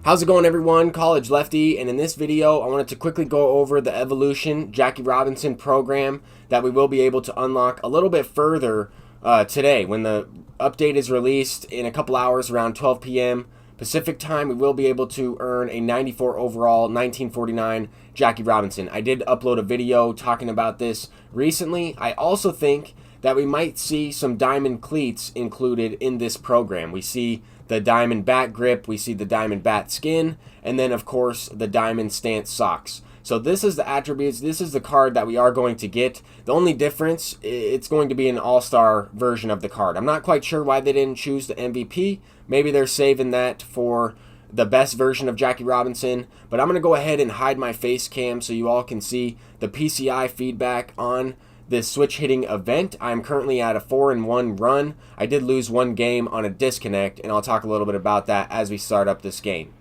How's it going, everyone? College Lefty, and in this video I wanted to quickly go over the Evolution Jackie Robinson program that we will be able to unlock a little bit further today. When the update is released in a couple hours around 12 p.m. Pacific time, we will be able to earn a 94 overall 1949 Jackie Robinson. I did upload a video talking about this recently. I also think that we might see some diamond cleats included in this program. We see the diamond bat grip, we see the diamond bat skin, and then of course the diamond stance socks. So this is the attributes, this is the card that we are going to get. The only difference, it's going to be an all-star version of the card. I'm not quite sure why they didn't choose the MVP. Maybe they're saving that for the best version of Jackie Robinson, but I'm going to go ahead and hide my face cam so you all can see the PCI feedback on this switch hitting event. I'm currently at a 4-1 run. I did lose one game on a disconnect, and I'll talk a little bit about that as we start up this game.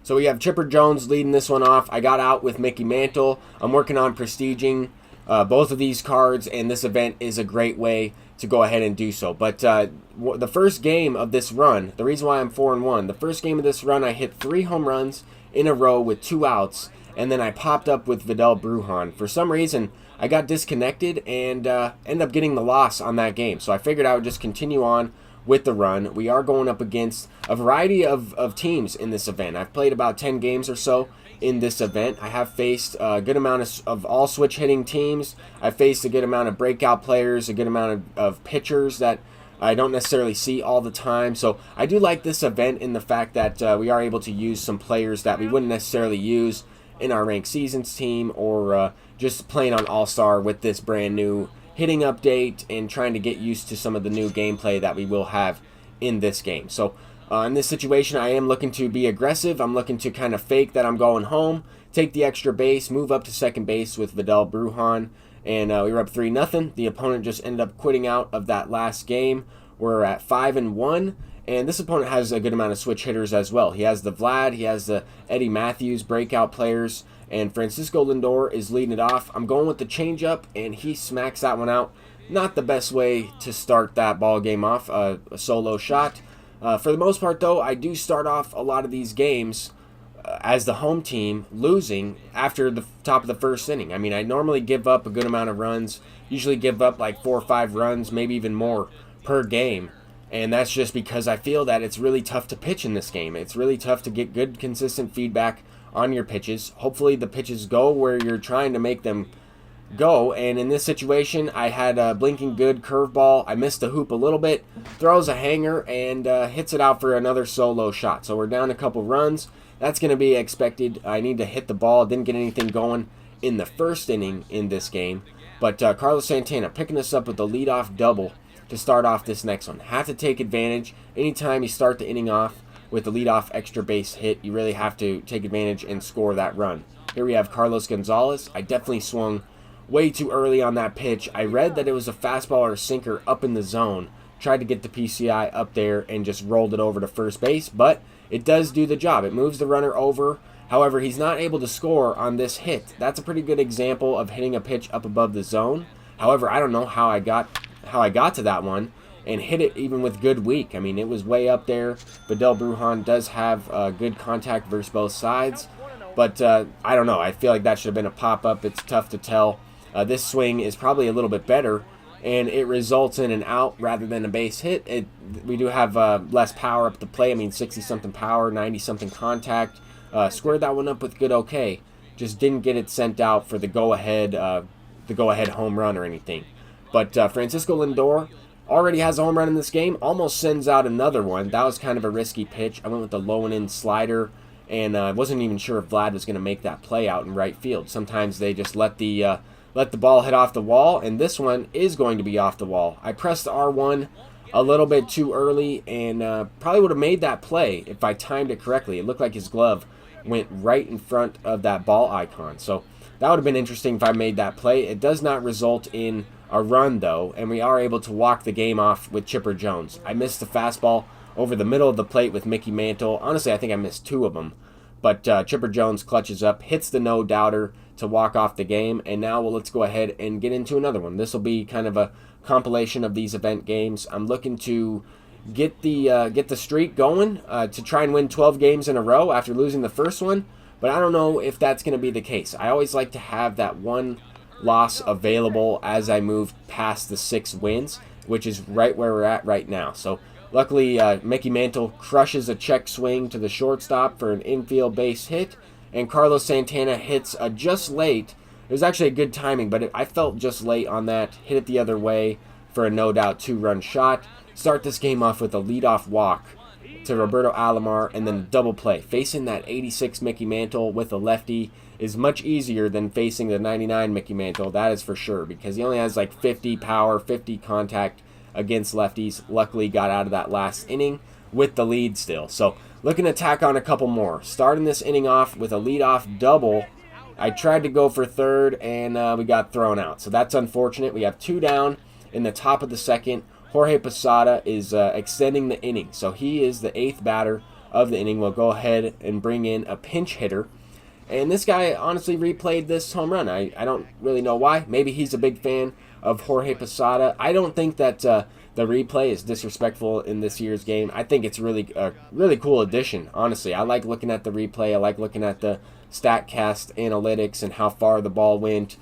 So we have Chipper Jones leading this one off. I got out with Mickey Mantle. I'm working on prestiging both of these cards, and this event is a great way to go ahead and do so. But the first game of this run, the reason why I'm 4-1, the first game of this run I hit 3 home runs in a row with 2 outs, and then I popped up with Vidal Brujan. For some reason, I got disconnected and ended up getting the loss on that game. So I figured I would just continue on with the run. We are going up against a variety of teams in this event. I've played about 10 games or so in this event. I have faced a good amount of all switch hitting teams. I've faced a good amount of breakout players, a good amount of pitchers that I don't necessarily see all the time. So I do like this event in the fact that we are able to use some players that we wouldn't necessarily use in our ranked seasons team, or just playing on All-Star with this brand new hitting update and trying to get used to some of the new gameplay that we will have in this game. So in this situation, I am looking to be aggressive. I'm looking to kind of fake that I'm going home, take the extra base, move up to second base with Vidal Brujan, and we were up 3-0. The opponent just ended up quitting out of that last game. We're at 5-1. And this opponent has a good amount of switch hitters as well. He has the Vlad, he has the Eddie Matthews breakout players, and Francisco Lindor is leading it off. I'm going with the changeup, and he smacks that one out. Not the best way to start that ball game off, a solo shot. For the most part, though, I do start off a lot of these games as the home team losing after the top of the first inning. I mean, I normally give up a good amount of runs, usually give up like 4 or 5 runs, maybe even more per game. And that's just because I feel that it's really tough to pitch in this game. It's really tough to get good, consistent feedback on your pitches. Hopefully the pitches go where you're trying to make them go. And in this situation, I had a blinking good curveball. I missed the hoop a little bit, throws a hanger, and hits it out for another solo shot. So we're down a couple runs. That's going to be expected. I need to hit the ball. Didn't get anything going in the first inning in this game. But Carlos Santana picking us up with the leadoff double to start off this next one. Have to take advantage. Anytime you start the inning off with the leadoff extra base hit, you really have to take advantage and score that run. Here we have Carlos Gonzalez. I definitely swung way too early on that pitch. I read that it was a fastball or a sinker up in the zone. Tried to get the PCI up there and just rolled it over to first base, but it does do the job. It moves the runner over. However, he's not able to score on this hit. That's a pretty good example of hitting a pitch up above the zone. However, I don't know how I got to that one and hit it even with good weak. I mean, it was way up there. Vidal Brujan does have good contact versus both sides, but I don't know. I feel like that should have been a pop-up. It's tough to tell. This swing is probably a little bit better, and it results in an out rather than a base hit. We do have less power up the plate. I mean, 60-something power, 90-something contact. Squared that one up with good okay. Just didn't get it sent out for the go-ahead home run or anything. But Francisco Lindor already has a home run in this game, almost sends out another one. That was kind of a risky pitch. I went with the low and in slider, and I wasn't even sure if Vlad was going to make that play out in right field. Sometimes they just let the ball hit off the wall, and this one is going to be off the wall. I pressed the R1 a little bit too early, and probably would have made that play if I timed it correctly. It looked like his glove went right in front of that ball icon. So that would have been interesting if I made that play. It does not result in a run, though, and we are able to walk the game off with Chipper Jones. I missed the fastball over the middle of the plate with Mickey Mantle. Honestly, I think I missed 2 of them. But Chipper Jones clutches up, hits the no-doubter to walk off the game, and now let's go ahead and get into another one. This will be kind of a compilation of these event games. I'm looking to get the streak going to try and win 12 games in a row after losing the first one. But I don't know if that's going to be the case. I always like to have that one loss available as I move past the 6 wins, which is right where we're at right now. So luckily, Mickey Mantle crushes a check swing to the shortstop for an infield base hit, and Carlos Santana hits a just late. It was actually a good timing, but I felt just late on that. Hit it the other way for a no-doubt 2-run shot. Start this game off with a leadoff walk to Roberto Alomar, and then double play. Facing that 86 Mickey Mantle with a lefty is much easier than facing the 99 Mickey Mantle, that is for sure, because he only has like 50 power, 50 contact against lefties. Luckily got out of that last inning with the lead still. So looking to tack on a couple more. Starting this inning off with a leadoff double. I tried to go for third, and we got thrown out. So that's unfortunate. We have 2 down in the top of the second. Jorge Posada is extending the inning. So he is the 8th batter of the inning. We'll go ahead and bring in a pinch hitter. And this guy honestly replayed this home run. I don't really know why. Maybe he's a big fan of Jorge Posada. I don't think that the replay is disrespectful in this year's game. I think it's really a really cool addition, honestly. I like looking at the replay. I like looking at the StatCast analytics and how far the ball went.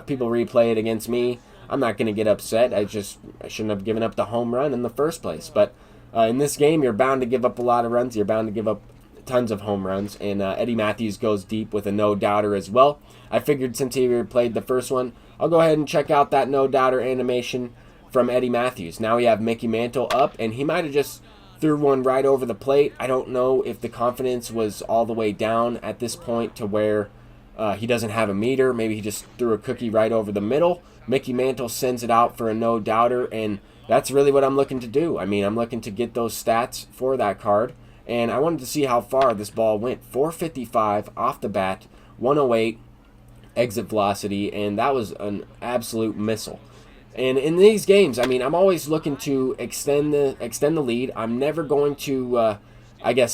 People replay it against me. I'm not going to get upset. I shouldn't have given up the home run in the first place. But in this game, you're bound to give up a lot of runs. You're bound to give up tons of home runs. And Eddie Matthews goes deep with a no-doubter as well. I figured since he replayed the first one, I'll go ahead and check out that no-doubter animation from Eddie Matthews. Now we have Mickey Mantle up, and he might have just threw one right over the plate. I don't know if the confidence was all the way down at this point to where he doesn't have a meter. Maybe he just threw a cookie right over the middle. Mickey Mantle sends it out for a no-doubter, and that's really what I'm looking to do. I mean, I'm looking to get those stats for that card, and I wanted to see how far this ball went. 455 off the bat, 108 exit velocity, and that was an absolute missile. And in these games, I mean, I'm always looking to extend the lead. I'm never going to,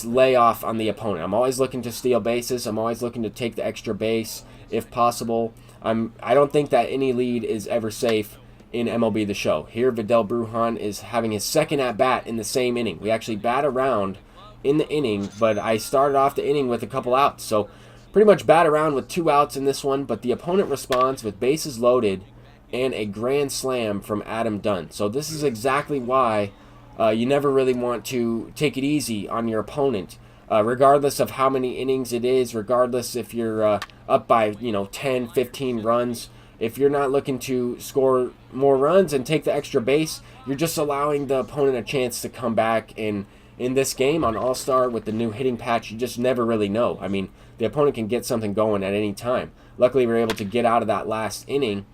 lay off on the opponent. I'm always looking to steal bases. I'm always looking to take the extra base if possible. I don't think that any lead is ever safe in MLB The Show. Here, Vidal Brujan is having his second at-bat in the same inning. We actually bat around in the inning, but I started off the inning with a couple outs. So pretty much bat around with 2 outs in this one, but the opponent responds with bases loaded and a grand slam from Adam Dunn. So this is exactly why you never really want to take it easy on your opponent, regardless of how many innings it is, regardless if you're up by 10, 15 runs. If you're not looking to score more runs and take the extra base, you're just allowing the opponent a chance to come back. And in this game on All-Star with the new hitting patch, you just never really know. I mean, the opponent can get something going at any time. Luckily, we were able to get out of that last inning,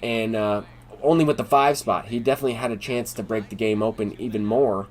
and only with the 5 spot. He definitely had a chance to break the game open even more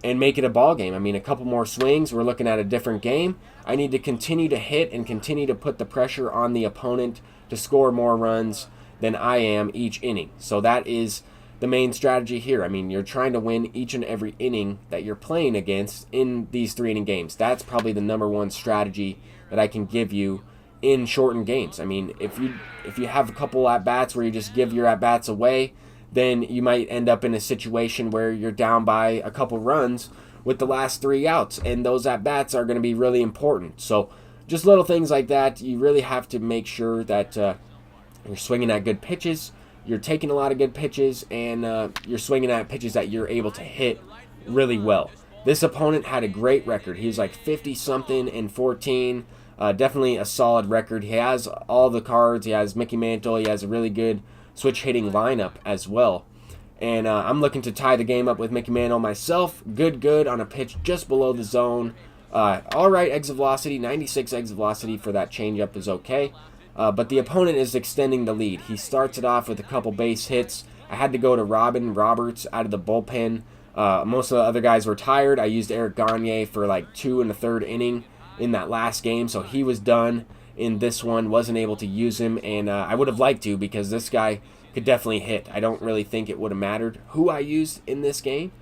and make it a ball game. I mean, a couple more swings, we're looking at a different game. I need to continue to hit and continue to put the pressure on the opponent to score more runs than I am each inning. So that is the main strategy here. I mean, you're trying to win each and every inning that you're playing against in these 3-inning games. That's probably the number one strategy that I can give you in shortened games. I mean, if you have a couple at-bats where you just give your at-bats away, then you might end up in a situation where you're down by a couple runs with the last 3 outs, and those at-bats are going to be really important. So just little things like that, you really have to make sure that you're swinging at good pitches, you're taking a lot of good pitches, and you're swinging at pitches that you're able to hit really well. This opponent had a great record. He was like 50-something and 14. Definitely a solid record. He has all the cards. He has Mickey Mantle. He has a really good switch hitting lineup as well. And I'm looking to tie the game up with Mickey Mantle myself. Good on a pitch just below the zone. All right exit velocity, 96 exit velocity for that changeup is okay. But the opponent is extending the lead. He starts it off with a couple base hits. I had to go to Robin Roberts out of the bullpen. Most of the other guys were tired. I used Eric Gagne for like 2 1/3 inning in that last game, so he was done in this one. Wasn't able to use him, and I would have liked to, because this guy could definitely hit. I don't really think it would have mattered who I used in this game.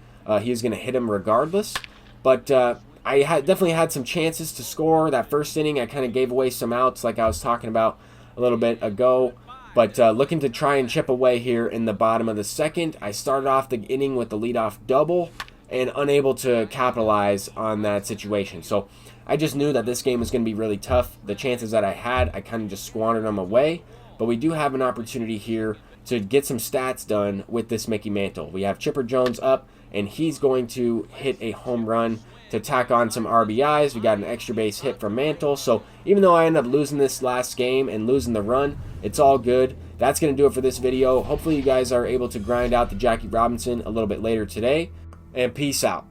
He was going to hit him regardless, but I definitely had some chances to score. That first inning, I kind of gave away some outs like I was talking about a little bit ago, but looking to try and chip away here in the bottom of the second. I started off the inning with the leadoff double and unable to capitalize on that situation. So I just knew that this game was going to be really tough. The chances that I had, I kind of just squandered them away. But we do have an opportunity here to get some stats done with this Mickey Mantle. We have Chipper Jones up, and he's going to hit a home run to tack on some RBIs. We got an extra base hit from Mantle. So even though I end up losing this last game and losing the run, it's all good. That's going to do it for this video. Hopefully you guys are able to grind out the Jackie Robinson a little bit later today. And peace out.